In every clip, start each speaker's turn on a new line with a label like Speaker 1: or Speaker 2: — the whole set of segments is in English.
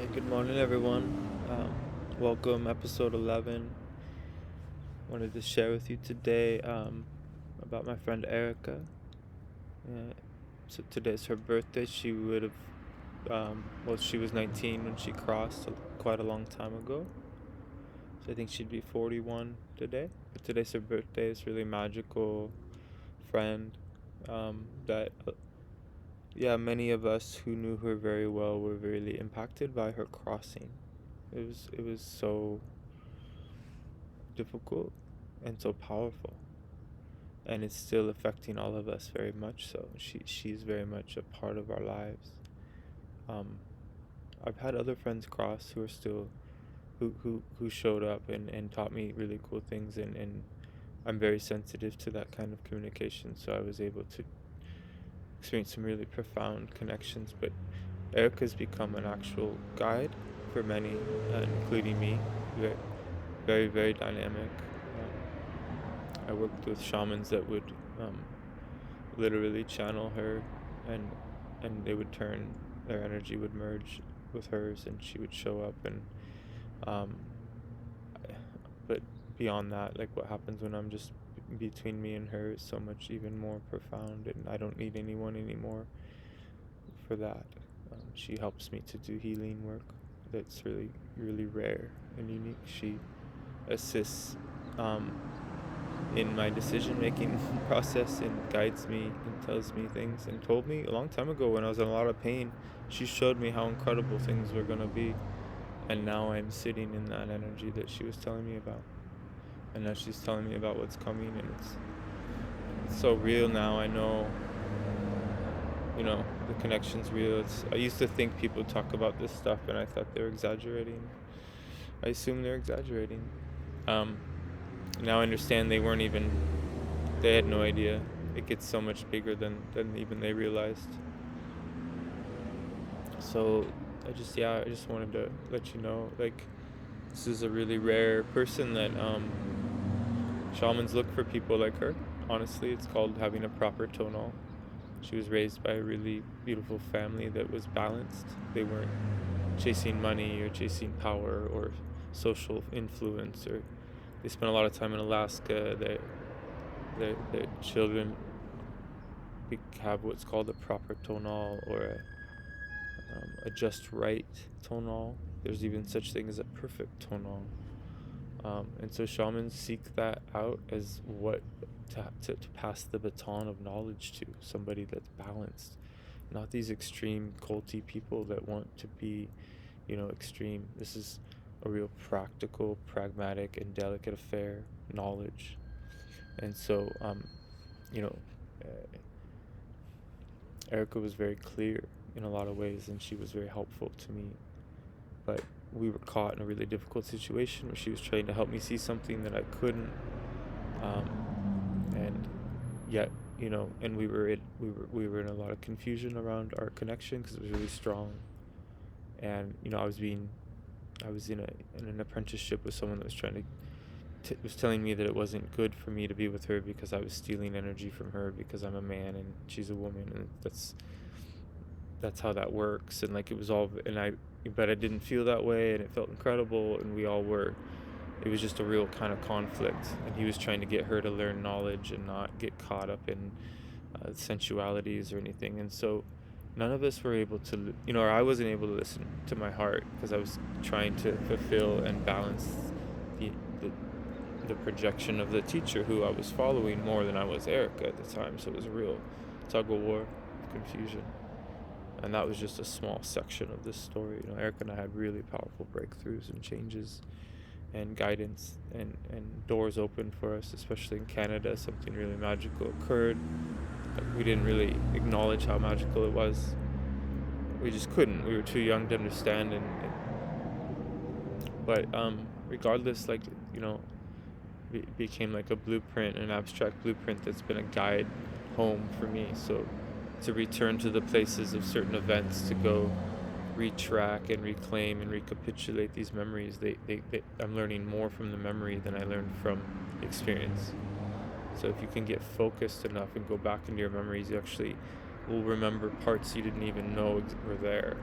Speaker 1: Good morning, everyone. Welcome, episode 11. Wanted to share with you today about my friend Erika. Uh, so today's her birthday. She would have, she was 19 when she crossed quite a long time ago. So I think she'd be 41 today. But today's her birthday. It's really magical friend that many of us who knew her very well were really impacted by her crossing. It was so difficult and so powerful, and it's still affecting all of us very much. So she's very much a part of our lives. um I've had other friends cross who are still who showed up and taught me really cool things, and I'm very sensitive to that kind of communication, so I was able to experience some really profound connections. But Erica's become an actual guide for many, including me. Very, very, very dynamic. I worked with shamans that would literally channel her, and they would turn, their energy would merge with hers, and she would show up. And um, but beyond that, like what happens when I'm just between me and her is so much even more profound, and I don't need anyone anymore for that. She helps me to do healing work that's really, really rare and unique. She assists um, in my decision making process and guides me and tells me things, and told me a long time ago when I was in a lot of pain. She showed me how incredible things were going to be, and now I'm sitting in that energy that she was telling me about, and now she's telling me about what's coming, and it's so real now. I know, the connection's real. I used to think people talk about this stuff and I thought they were exaggerating. I assumed they're exaggerating. um Now I understand they had no idea. It gets so much bigger than even they realized. So I just wanted to let you know, like, this is a really rare person that shamans look for people like her. Honestly, it's called having a proper tonal. She was raised by a really beautiful family that was balanced. They weren't chasing money or chasing power or social influence, or they spent a lot of time in Alaska. Their children have what's called a proper tonal, or a just right tonal. There's even such thing as a perfect tonal. And so shamans seek that out as what to pass the baton of knowledge to somebody that's balanced, not these extreme culty people that want to be, extreme. This is a real practical, pragmatic, and delicate affair, knowledge. And so, you know, uh, Erica was very clear in a lot of ways, and she was very helpful to me. But we were caught in a really difficult situation where she was trying to help me see something that I couldn't, and yet, and we were in a lot of confusion around our connection because it was really strong. And I was in an apprenticeship with someone that was was telling me that it wasn't good for me to be with her because I was stealing energy from her because I'm a man and she's a woman, and that's how that works. And like, it was all, but I didn't feel that way, and it felt incredible, and we all were. It was just a real kind of conflict, and he was trying to get her to learn knowledge and not get caught up in sensualities or anything. And so none of us were able to, or I wasn't able to listen to my heart because I was trying to fulfill and balance the, the the projection of the teacher who I was following more than I was Erica at the time. So it was a real tug of war, confusion. And that was just a small section of this story. Erica and I had really powerful breakthroughs and changes and guidance, and doors opened for us, especially in Canada. Something really magical occurred. We didn't really acknowledge how magical it was. We just couldn't. We were too young to understand. But regardless, like, it became like a blueprint, an abstract blueprint that's been a guide home for me. So to return to the places of certain events, to go retrack and reclaim and recapitulate these memories, I'm learning more from the memory than I learned from experience. So if you can get focused enough and go back into your memories, you actually will remember parts you didn't even know were there.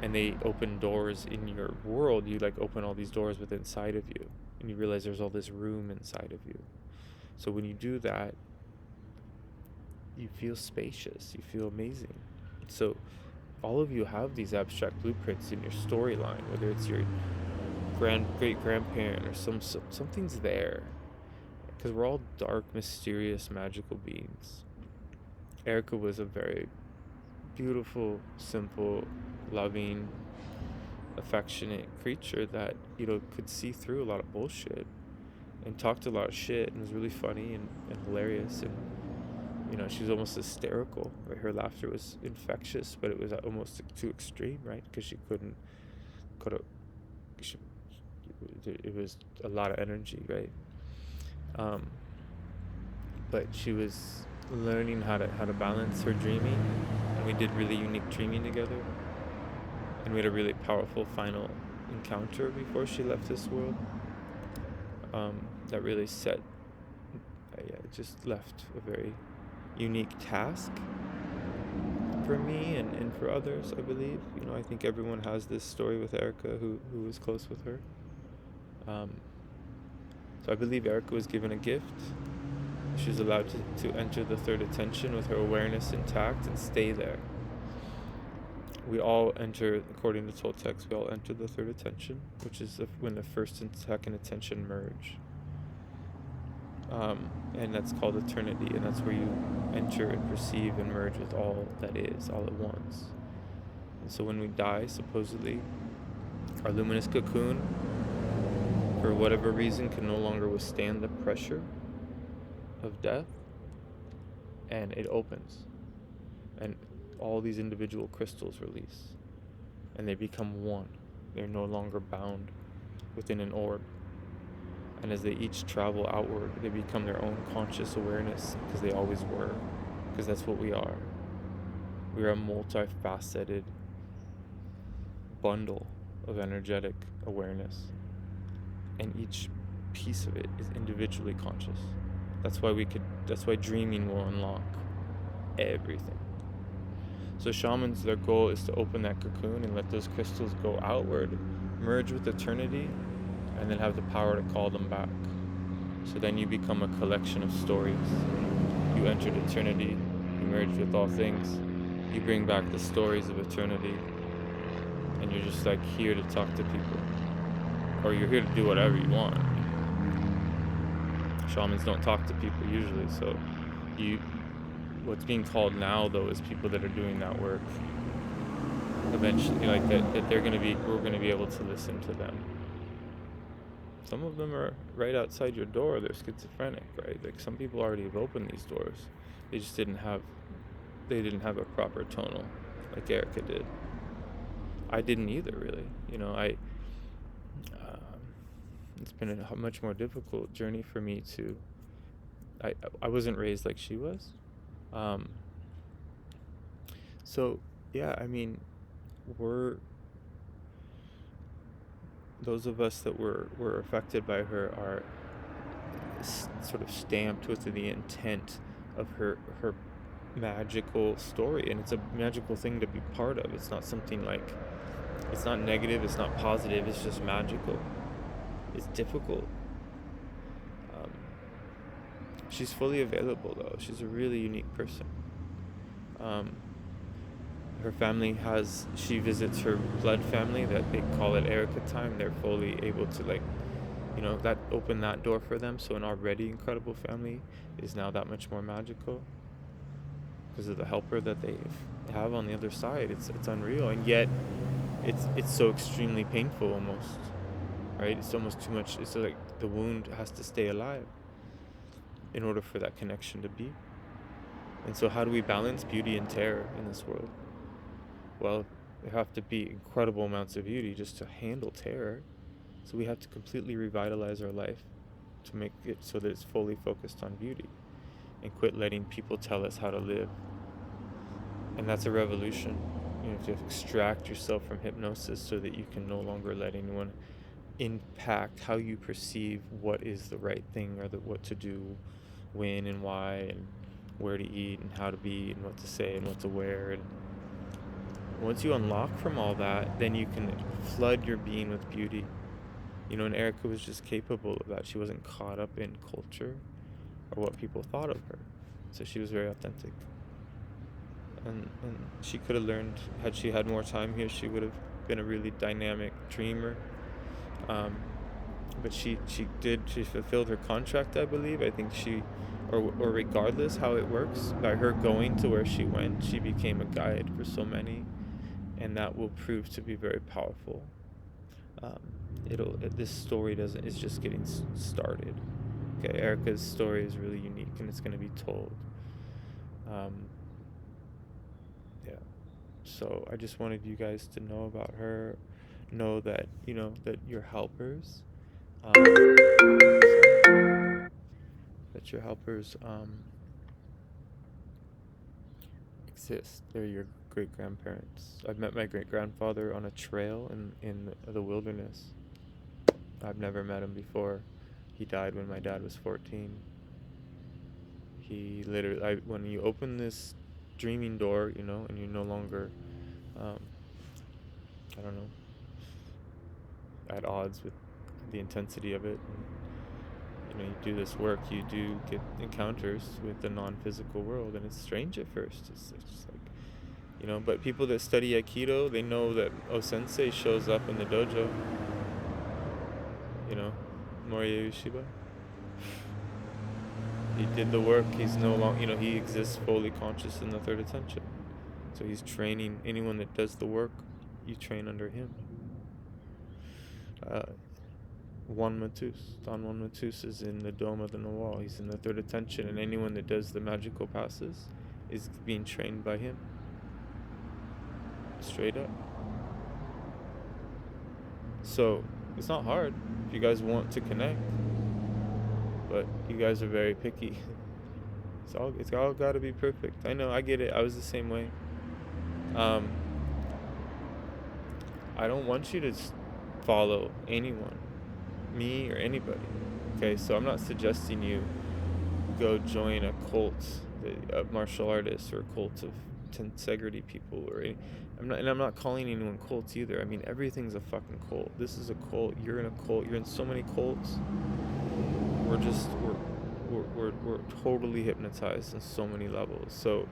Speaker 1: and they open doors in your world. You like open all these doors within inside of you, and you realize there's all this room inside of you. So when you do that, you feel spacious, you feel amazing. So all of you have these abstract blueprints in your storyline, whether it's your great grandparent or something's there, because we're all dark, mysterious, magical beings. Erika was a very beautiful, simple, loving, affectionate creature that, could see through a lot of bullshit and talked a lot of shit and was really funny and hilarious. And, she was almost hysterical, right? Her laughter was infectious, but it was almost too extreme, right? Because she, it was a lot of energy, right? But she was learning how to balance her dreaming, and we did really unique dreaming together, and we had a really powerful final encounter before she left this world, that really it just left a very unique task for me and for others, I believe. I think everyone has this story with Erika who was close with her. So I believe Erika was given a gift. She was allowed to enter the third attention with her awareness intact and stay there. We all enter, according to Toltecs, we all enter the third attention, which is when the first and second attention merge. And that's called eternity, and that's where you enter and perceive and merge with all that is, all at once. And so when we die, supposedly, our luminous cocoon, for whatever reason, can no longer withstand the pressure of death, and it opens, and all these individual crystals release, and they become one. They're no longer bound within an orb. And as they each travel outward, they become their own conscious awareness, because they always were, because that's what we are. We are a multifaceted bundle of energetic awareness, and each piece of it is individually conscious. That's why dreaming will unlock everything. So shamans, their goal is to open that cocoon and let those crystals go outward, merge with eternity, and then have the power to call them back. So then you become a collection of stories. You entered eternity, you merged with all things, you bring back the stories of eternity, and you're just like here to talk to people. Or you're here to do whatever you want. Shamans don't talk to people usually, so what's being called now though is people that are doing that work. Eventually, like that we're gonna be able to listen to them. Some of them are right outside your door. They're schizophrenic, right? Like some people already have opened these doors. They just didn't have a proper tonal, like Erika did. I didn't either, really. It's been a much more difficult journey for me to. I wasn't raised like she was. So yeah, those of us that were affected by her are sort of stamped with the intent of her magical story, and it's a magical thing to be part of. It's not something like, it's not negative, it's not positive, it's just magical. It's difficult. She's fully available though. She's a really unique person. Her family she visits her blood family, that they call it Erika time. They're fully able to that opened that door for them. So an already incredible family is now that much more magical because of the helper that they have on the other side. It's unreal, and yet it's so extremely painful almost, right? It's almost too much. It's like the wound has to stay alive in order for that connection to be. And so how do we balance beauty and terror in this world? Well, there have to be incredible amounts of beauty just to handle terror. So we have to completely revitalize our life to make it so that it's fully focused on beauty, and quit letting people tell us how to live. And that's a revolution. You have to extract yourself from hypnosis so that you can no longer let anyone impact how you perceive what is the right thing, or what to do, when and why, and where to eat and how to be and what to say and what to wear. And Once you unlock from all that, then you can flood your being with beauty. And Erica was just capable of that. She wasn't caught up in culture or what people thought of her. So she was very authentic. And she could have learned, had she had more time here, she would have been a really dynamic dreamer. Um, but she fulfilled her contract, I believe. I think or regardless how it works, by her going to where she went, she became a guide for so many, and that will prove to be very powerful. Um, this story doesn't is just getting started. Okay, Erica's story is really unique, and it's going to be told. Um, yeah. So I just wanted you guys to know about her, know that that your helpers, that your helpers exist. They're your great grandparents. I've met my great grandfather on a trail in the wilderness. I've never met him before. He died when my dad was 14. He literally, when you open this dreaming door, and you're no longer, um, I don't know, at odds with the intensity of it. And, you do this work, you do get encounters with the non-physical world, and it's strange at first. It's just like, but people that study Aikido, they know that O-sensei shows up in the dojo. Morihei Ueshiba. He did the work. He's no longer, he exists fully conscious in the third attention. So he's training anyone that does the work. You train under him. Don Juan Matus is in the Dome of the Nawal. He's in the third attention, and anyone that does the magical passes is being trained by him. Straight up. So it's not hard if you guys want to connect, but you guys are very picky. It's all got to be perfect. I know, I get it. I was the same way. I don't want you to follow anyone, me or anybody. Okay, so I'm not suggesting you go join a cult of martial artists or a cult of tensegrity people I'm not calling anyone cults either. I mean, everything's a fucking cult. This is a cult. You're in a cult. You're in so many cults. We're totally hypnotized on so many levels. So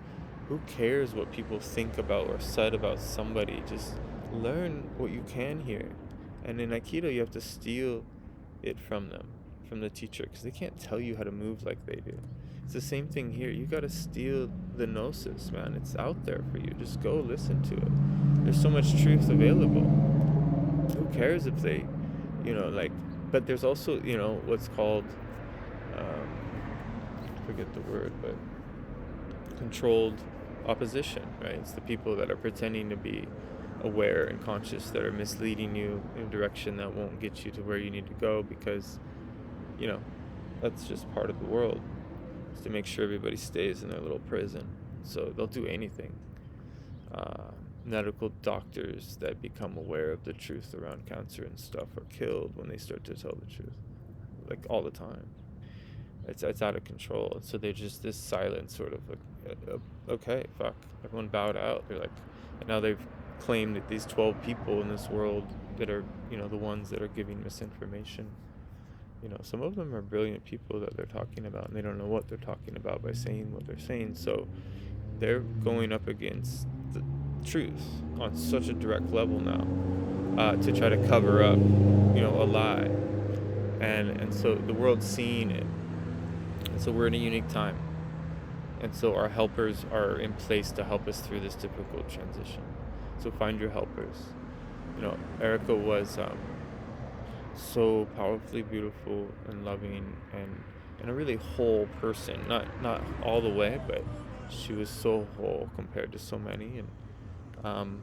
Speaker 1: who cares what people think about or said about somebody? Just learn what you can here. And in Aikido, you have to steal it from them, from the teacher, because they can't tell you how to move like they do. It's the same thing here. You gotta steal the gnosis, man. It's out there for you. Just go listen to it. There's so much truth available. Who cares if they, but there's also, what's called, I forget the word, but controlled opposition, right? It's the people that are pretending to be aware and conscious that are misleading you in a direction that won't get you to where you need to go, because that's just part of the world, is to make sure everybody stays in their little prison. So they'll do anything. Medical doctors that become aware of the truth around cancer and stuff are killed when they start to tell the truth, like all the time. It's out of control. And so they're just this silent sort of okay, fuck, everyone bowed out. They're like, and now they've claimed that these 12 people in this world that are the ones that are giving misinformation, some of them are brilliant people that they're talking about, and they don't know what they're talking about by saying what they're saying. So they're going up against the truth on such a direct level now, to try to cover up a lie, and so the world's seeing it. And so we're in a unique time. And so our helpers are in place to help us through this difficult transition. So find your helpers. Erika was so powerfully beautiful and loving and a really whole person. Not all the way, but she was so whole compared to so many. And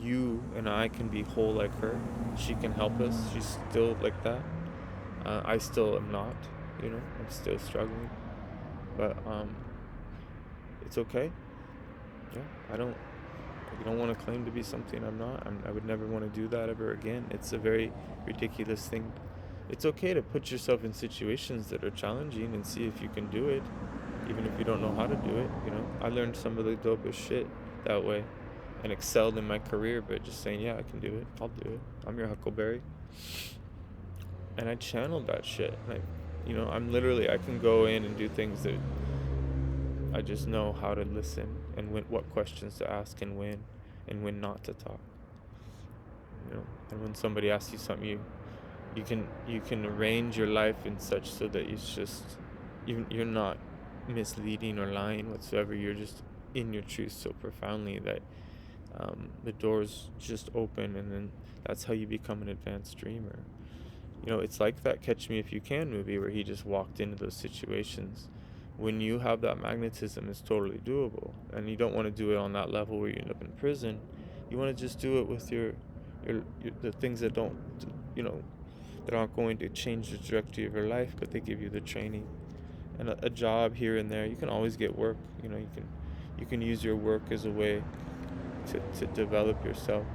Speaker 1: you and I can be whole like her. She can help us. She's still like that. I still am not. I'm still struggling, but it's okay. Yeah, you don't want to claim to be something I'm not. I would never want to do that ever again. It's a very ridiculous thing. It's okay to put yourself in situations that are challenging and see if you can do it, even if you don't know how to do it. I learned some of the dopest shit that way. and excelled in my career, but just saying, yeah, I can do it. I'll do it. I'm your Huckleberry. And I channeled that shit. I can go in and do things that I just know how to listen and what questions to ask and when not to talk. And when somebody asks you something, you can arrange your life in such so that it's just you're not misleading or lying whatsoever. You're just in your truth so profoundly that the doors just open, and then that's how you become an advanced dreamer. It's like that Catch Me If You Can movie where he just walked into those situations. When you have that magnetism, it's totally doable, and you don't want to do it on that level where you end up in prison. You want to just do it with your the things that don't, you know, that aren't going to change the trajectory of your life, but they give you the training and a job here and there. You can always get work. You can use your work as a way to develop yourself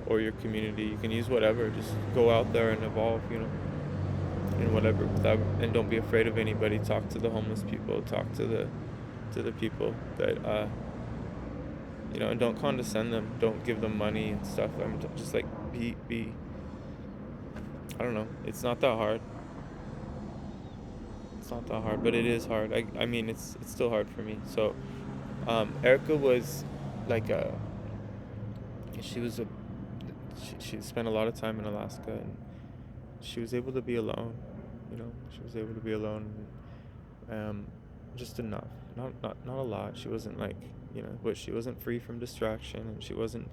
Speaker 1: or your community. You can use whatever. Just go out there and evolve. In whatever. And don't be afraid of anybody. Talk to the homeless people. Talk to the people that and don't condescend them. Don't give them money and stuff. I'm just like be. I don't know. It's not that hard. It's not that hard, but it is hard. I mean, it's still hard for me. So, Erica was like she was a she spent a lot of time in Alaska, and she was able to be alone. She was able to be alone, just enough. Not a lot. She wasn't like but she wasn't free from distraction, and she wasn't.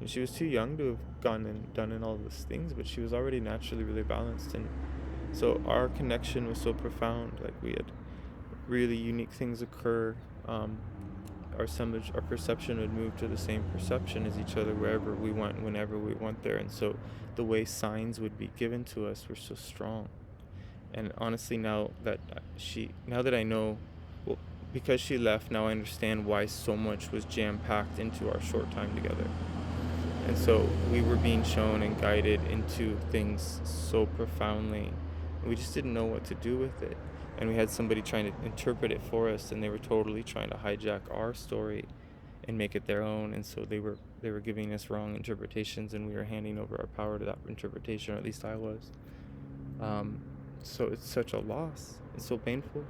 Speaker 1: And she was too young to have gone and done all those things, but she was already naturally really balanced, and so our connection was so profound. Like we had really unique things occur. Our perception would move to the same perception as each other wherever we went, whenever we went there. And so the way signs would be given to us were so strong. And honestly, now that I know, well, because she left, now I understand why so much was jam-packed into our short time together. And so we were being shown and guided into things so profoundly. We just didn't know what to do with it. And we had somebody trying to interpret it for us, and they were totally trying to hijack our story and make it their own. And so they were giving us wrong interpretations, and we were handing over our power to that interpretation, or at least I was. So it's such a loss. It's so painful.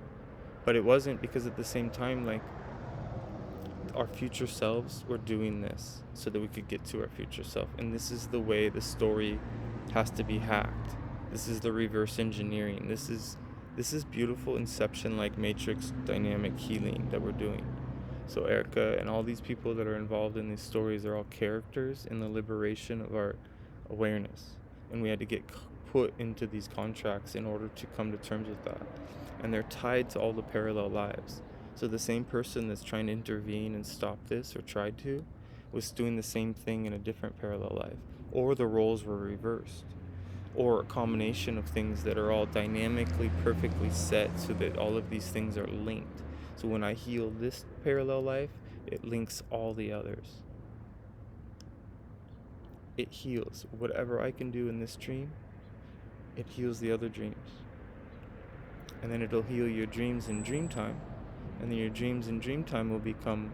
Speaker 1: But it wasn't, because at the same time, like, our future selves were doing this so that we could get to our future self. And this is the way the story has to be hacked. This is the reverse engineering. This is beautiful Inception, like Matrix dynamic healing that we're doing. So Erika and all these people that are involved in these stories are all characters in the liberation of our awareness. And we had to get put into these contracts in order to come to terms with that. And they're tied to all the parallel lives. So the same person that's trying to intervene and stop this, or tried to, was doing the same thing in a different parallel life. Or the roles were reversed. Or a combination of things that are all dynamically, perfectly set so that all of these things are linked. So when I heal this parallel life, it links all the others. It heals. Whatever I can do in this dream, it heals the other dreams. And then it'll heal your dreams in dream time. And then your dreams in dream time will become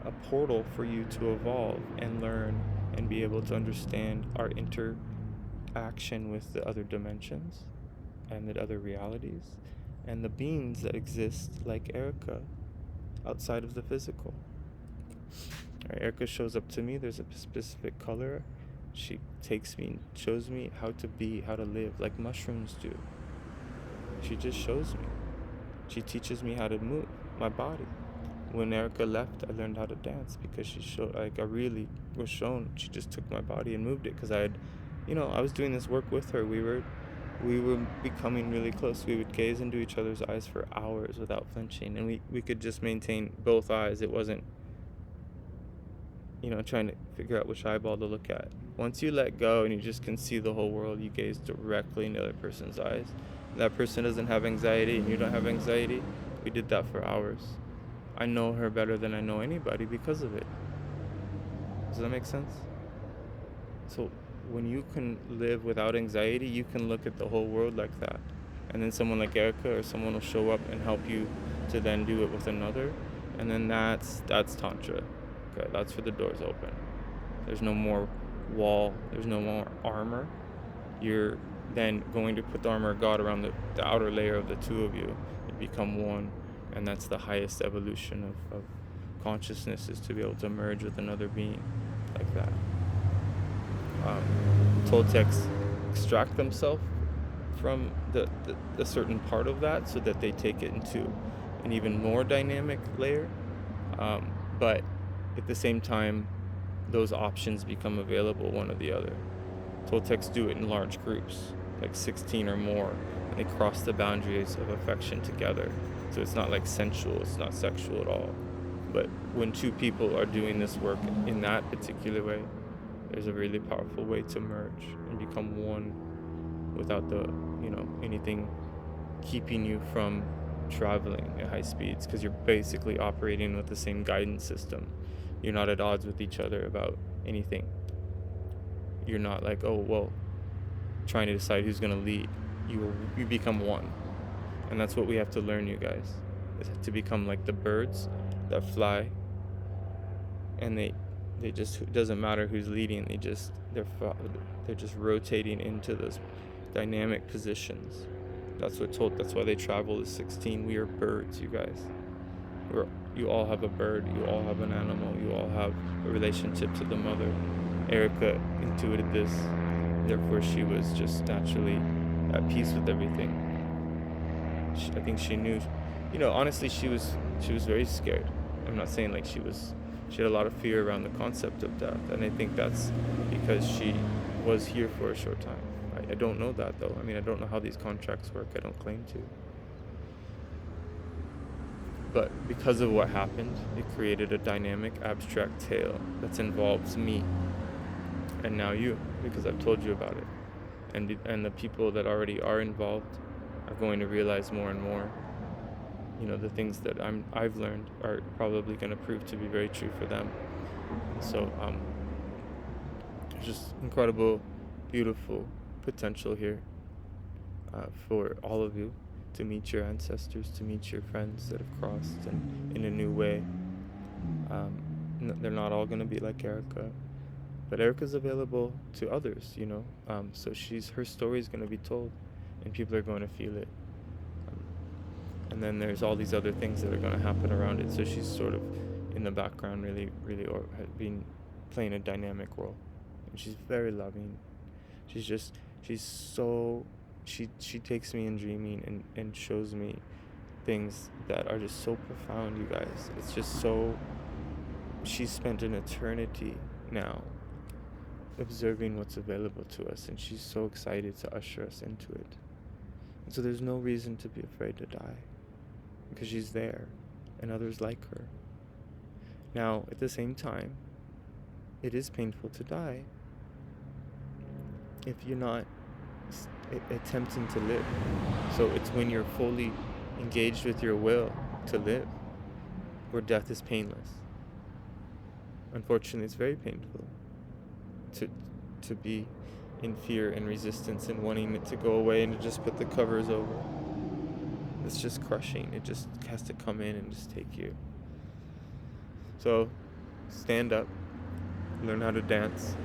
Speaker 1: a portal for you to evolve and learn and be able to understand our interaction with the other dimensions and the other realities and the beings that exist, like Erika, outside of the physical. Erika shows up to me. There's a specific color. She takes me and shows me how to be, how to live, like mushrooms do. She just shows me. She teaches me how to move my body. When Erika left, I learned how to dance because she showed, like, I really was shown. She just took my body and moved it because I was doing this work with her. We were becoming really close. We would gaze into each other's eyes for hours without flinching, and we could just maintain both eyes. It wasn't, trying to figure out which eyeball to look at. Once you let go and you just can see the whole world, you gaze directly into the other person's eyes. That person doesn't have anxiety and you don't have anxiety. We did that for hours. I know her better than I know anybody because of it. Does that make sense? So when you can live without anxiety, you can look at the whole world like that. And then someone like Erika or someone will show up and help you to then do it with another. And then that's Tantra. Okay, that's for the doors open. There's no more wall. There's no more armor. You're then going to put the armor of God around the outer layer of the two of you and become one. And that's the highest evolution of consciousness, is to be able to merge with another being like that. Toltecs extract themselves from the certain part of that so that they take it into an even more dynamic layer. But at the same time, those options become available, one or the other. Toltecs do it in large groups, like 16 or more, and they cross the boundaries of affection together. So it's not like sensual, it's not sexual at all. But when two people are doing this work in that particular way, there's a really powerful way to merge and become one without anything keeping you from traveling at high speeds, because you're basically operating with the same guidance system. You're not at odds with each other about anything. You're not like, oh, well, trying to decide who's going to lead. You become one. And that's what we have to learn, you guys, is to become like the birds that fly, and they just, it doesn't matter who's leading, they're just rotating into those dynamic positions. That's why they travel as 16. We are birds, you guys. You all have a bird, you all have an animal, you all have a relationship to the mother. Erika intuited this, therefore she was just naturally at peace with everything. I think she knew, honestly, she was very scared. I'm not saying like she had a lot of fear around the concept of death, and I think that's because she was here for a short time. I don't know that, though. I mean, I don't know how these contracts work. I don't claim to. But because of what happened, it created a dynamic, abstract tale that involves me and now you, because I've told you about it. And the people that already are involved are going to realize more and more. The things that I've learned are probably going to prove to be very true for them. So there's just incredible, beautiful potential here for all of you to meet your ancestors, to meet your friends that have crossed in a new way. They're not all going to be like Erika, but Erika's available to others, so her story is going to be told, and people are going to feel it. And then there's all these other things that are going to happen around it. So she's sort of in the background, really, really, or has been playing a dynamic role. And she's very loving. She takes me in dreaming and shows me things that are just so profound, you guys. It's just so, she's spent an eternity now observing what's available to us, and she's so excited to usher us into it. And so there's no reason to be afraid to die, because she's there, and others like her. Now, at the same time, it is painful to die if you're not attempting to live. So it's when you're fully engaged with your will to live where death is painless. Unfortunately, it's very painful to be in fear and resistance and wanting it to go away and to just put the covers over. It's just crushing. It just has to come in and just take you. So stand up, learn how to dance.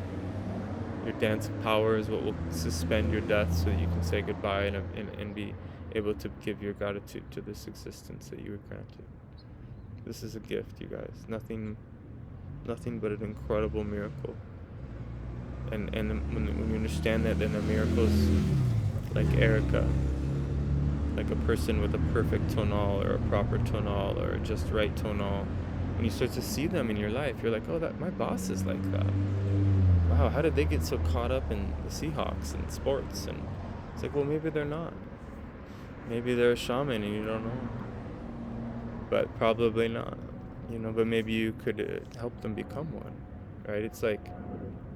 Speaker 1: Your dance of power is what will suspend your death so that you can say goodbye and be able to give your gratitude to this existence that you were granted. This is a gift, you guys. Nothing but an incredible miracle. And when you understand that, then the miracles like Erika, like a person with a perfect tonal or a proper tonal or a just right tonal, when you start to see them in your life, you're like, oh, that my boss is like that. Wow, how did they get so caught up in the Seahawks and sports? And it's like, well, maybe they're not. Maybe they're a shaman and you don't know. But probably not. But maybe you could help them become one, right? It's like,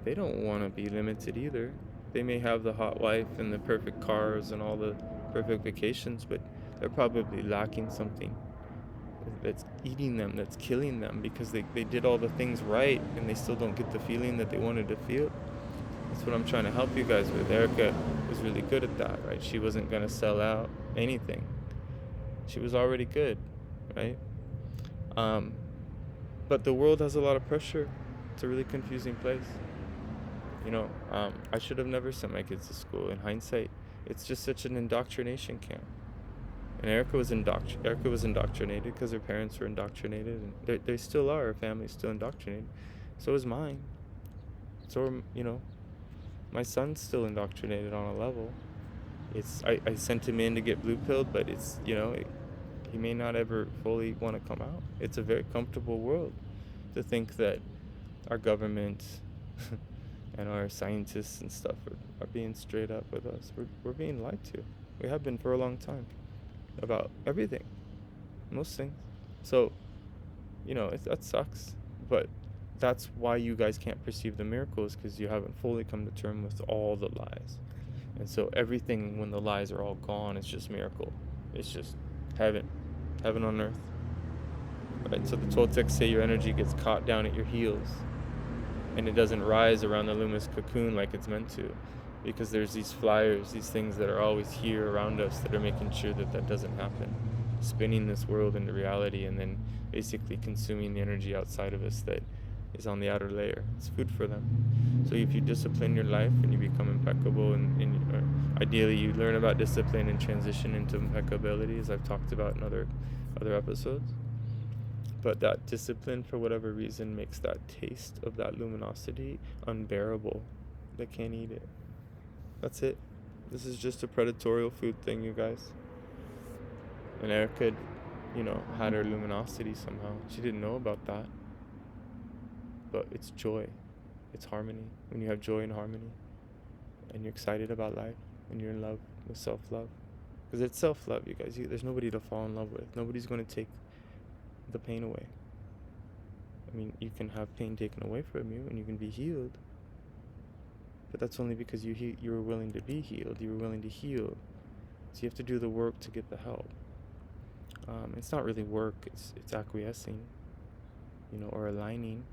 Speaker 1: they don't want to be limited either. They may have the hot wife and the perfect cars and all the perfect vacations, but they're probably lacking something that's eating them, that's killing them, because they did all the things right and they still don't get the feeling that they wanted to feel. That's what I'm trying to help you guys with. Erika was really good at that, right? She wasn't going to sell out anything. She was already good, right? But the world has a lot of pressure. It's a really confusing place. I should have never sent my kids to school. In hindsight, it's just such an indoctrination camp. And Erica was indoctrinated because her parents were indoctrinated, and they still are. Her family's still indoctrinated. So is mine. My son's still indoctrinated on a level. I sent him in to get blue pilled, but he may not ever fully want to come out. It's a very comfortable world to think that our government and our scientists and stuff are being straight up with us. We're being lied to. We have been for a long time about everything, most things. So, that sucks. But that's why you guys can't perceive the miracles, because you haven't fully come to terms with all the lies. And so everything, when the lies are all gone, it's just miracle. It's just heaven on earth. Right? So the Toltecs say your energy gets caught down at your heels, and it doesn't rise around the luminous cocoon like it's meant to, because there's these flyers, these things that are always here around us that are making sure that doesn't happen, spinning this world into reality, and then basically consuming the energy outside of us that is on the outer layer. It's food for them. So if you discipline your life and you become impeccable, and ideally you learn about discipline and transition into impeccability, as I've talked about in other episodes. But that discipline, for whatever reason, makes that taste of that luminosity unbearable. They can't eat it. That's it. This is just a predatorial food thing, you guys. And Erica, had her luminosity somehow. She didn't know about that. But it's joy. It's harmony. When you have joy and harmony, and you're excited about life, and you're in love with self-love. Because it's self-love, you guys. There's nobody to fall in love with. Nobody's going to take the pain away. I mean, you can have pain taken away from you, and you can be healed. But that's only because you were willing to be healed. You were willing to heal. So you have to do the work to get the help. It's not really work. It's acquiescing, or aligning,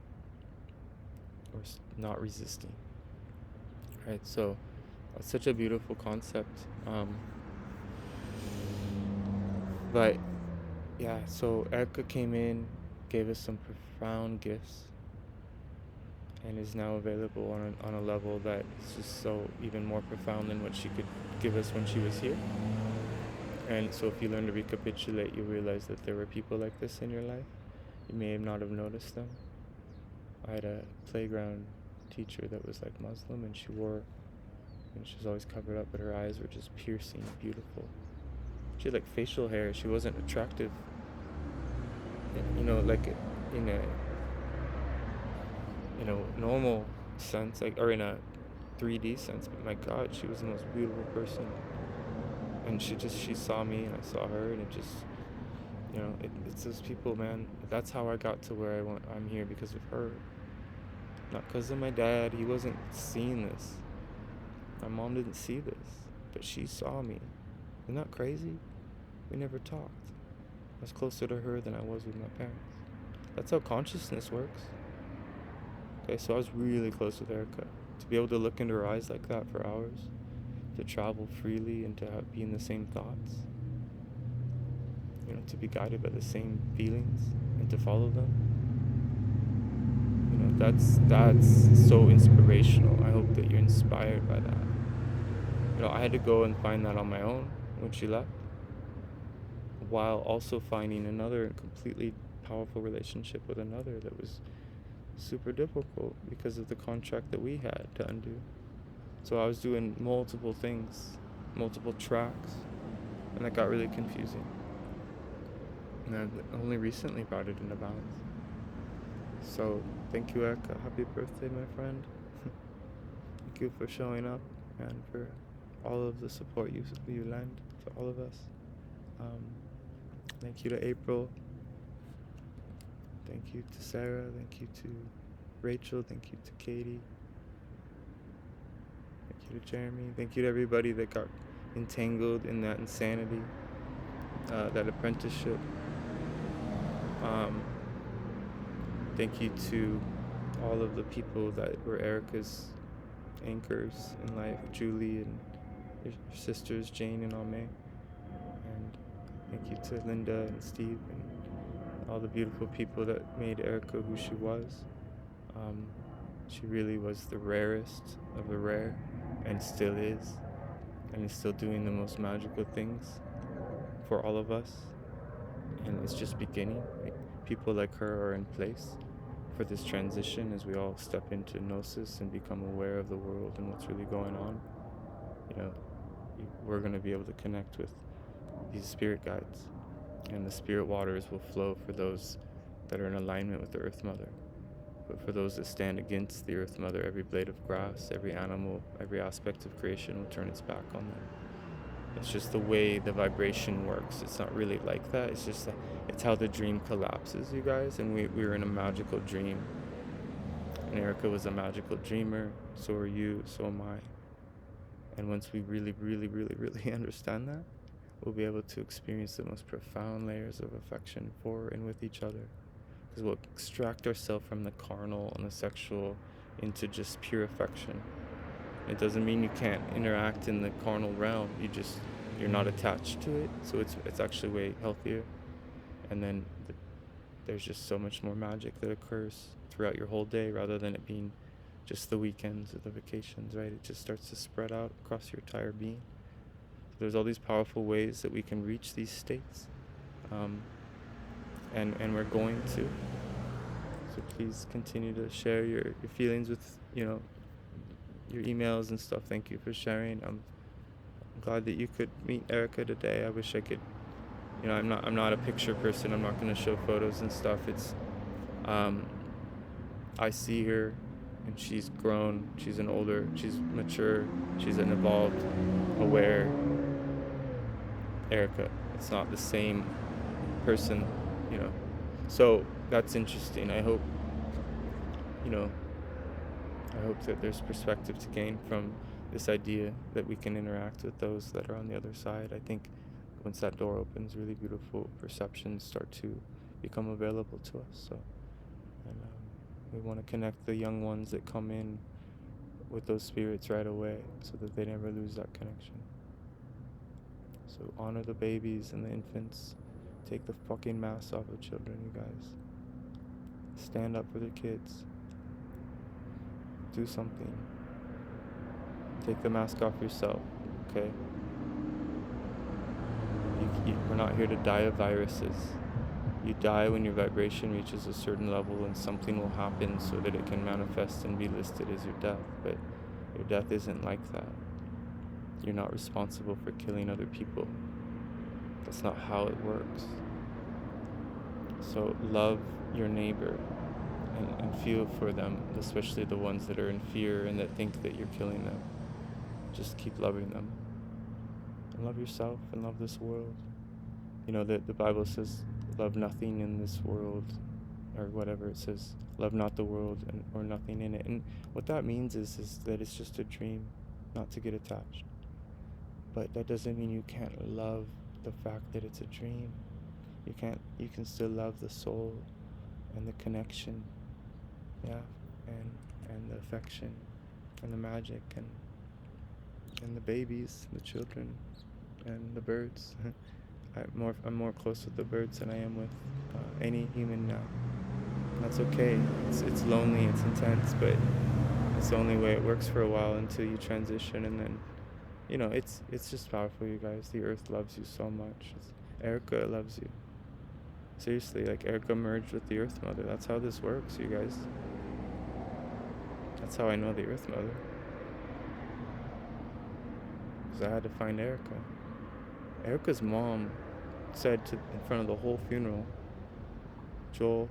Speaker 1: or not resisting. Right? So it's such a beautiful concept. But yeah, so Erika came in, gave us some profound gifts, and is now available on a level that is just so even more profound than what she could give us when she was here. And so if you learn to recapitulate, you realize that there were people like this in your life. You may not have noticed them. I had a playground teacher that was like Muslim, and she was always covered up, but her eyes were just piercing, beautiful. She had like facial hair. She wasn't attractive, like in a normal sense, or in a 3D sense. But my God, she was the most beautiful person. And she saw me, and I saw her, and it just, it's those people, man. That's how I got to where I'm here, because of her. Not because of my dad. He wasn't seeing this. My mom didn't see this, but she saw me. Isn't that crazy? We never talked. I was closer to her than I was with my parents. That's how consciousness works. Okay, so I was really close with Erika. To be able to look into her eyes like that for hours, to travel freely and to be in the same thoughts, to be guided by the same feelings and to follow them. That's so inspirational. I hope that you're inspired by that. I had to go and find that on my own when she left, while also finding another completely powerful relationship with another that was super difficult because of the contract that we had to undo. So I was doing multiple things, multiple tracks, and that got really confusing. And I only recently brought it into balance. So thank you, Erika. Happy birthday, my friend. Thank you for showing up and for all of the support you lend to all of us. Thank you to April. Thank you to Sarah. Thank you to Rachel. Thank you to Katie. Thank you to Jeremy. Thank you to everybody that got entangled in that insanity, that apprenticeship. Thank you to all of the people that were Erika's anchors in life, Julie and your sisters, Jane and Ame. And thank you to Linda and Steve and all the beautiful people that made Erika who she was. Um, she really was the rarest of the rare, and still is still doing the most magical things for all of us. And it's just beginning. Like, people like her are in place for this transition as we all step into gnosis and become aware of the world and what's really going on. You know, we're going to be able to connect with these spirit guides, and the spirit waters will flow for those that are in alignment with the Earth Mother. But for those that stand against the Earth Mother, every blade of grass, every animal, every aspect of creation will turn its back on them. It's just the way the vibration works. It's not really like that. It's just that it's how the dream collapses, you guys. And we were in a magical dream. And Erika was a magical dreamer. So are you. So am I. And once we really, really, really, really understand that, we'll be able to experience the most profound layers of affection for and with each other. Because we'll extract ourselves from the carnal and the sexual into just pure affection. It doesn't mean you can't interact in the carnal realm. You're not attached to it, so it's actually way healthier. And then there's just so much more magic that occurs throughout your whole day, rather than it being just the weekends or the vacations, right? It just starts to spread out across your entire being. So there's all these powerful ways that we can reach these states, and we're going to. So please continue to share your feelings with your emails and stuff. Thank you for sharing. I'm glad that you could meet Erika today. I wish I could. I'm not a picture person. I'm not going to show photos and stuff. I see her, and she's grown. She's mature. She's an evolved, aware Erika. It's not the same person, So that's interesting. I hope that there's perspective to gain from this idea that we can interact with those that are on the other side. I think once that door opens, really beautiful perceptions start to become available to us. And we want to connect the young ones that come in with those spirits right away, so that they never lose that connection. So honor the babies and the infants. Take the fucking masks off of children, you guys. Stand up for their kids. Do something. Take the mask off yourself, okay? We're not here to die of viruses. You die when your vibration reaches a certain level, and something will happen so that it can manifest and be listed as your death. But your death isn't like that. You're not responsible for killing other people. That's not how it works. So love your neighbor and feel for them, especially the ones that are in fear and that think that you're killing them. Just keep loving them. And love yourself and love this world. The Bible says, love nothing in this world, or whatever it says, love not the world or nothing in it. And what that means is that it's just a dream, not to get attached. But that doesn't mean you can't love the fact that it's a dream. You can still love the soul and the connection, and the affection and the magic and the babies, the children, and the birds. I'm more close with the birds than I am with any human now. That's okay. It's lonely, it's intense, but it's the only way it works for a while until you transition, and then it's just powerful, you guys. The earth loves you so much. Erika loves you. Seriously, like, Erika merged with the Earth Mother. That's how this works, you guys. That's how I know the Earth Mother. Because I had to find Erika. Erika's mom said in front of the whole funeral, Joel,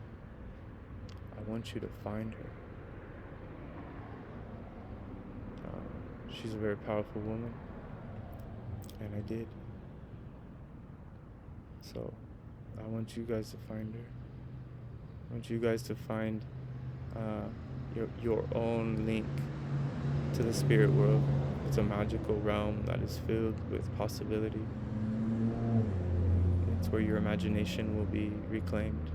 Speaker 1: I want you to find her. She's a very powerful woman. And I did. So I want you guys to find her. I want you guys to find your own link to the spirit world. It's a magical realm that is filled with possibility. It's where your imagination will be reclaimed,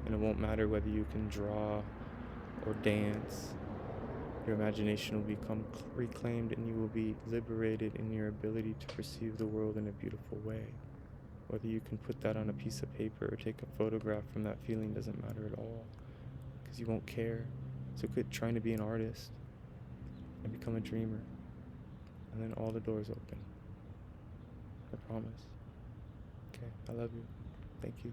Speaker 1: and it won't matter whether you can draw or dance. Your imagination will become reclaimed, and you will be liberated in your ability to perceive the world in a beautiful way. Whether you can put that on a piece of paper or take a photograph from that feeling doesn't matter at all, because you won't care. So quit trying to be an artist and become a dreamer, and then all the doors open. I promise. Okay, I love you. Thank you.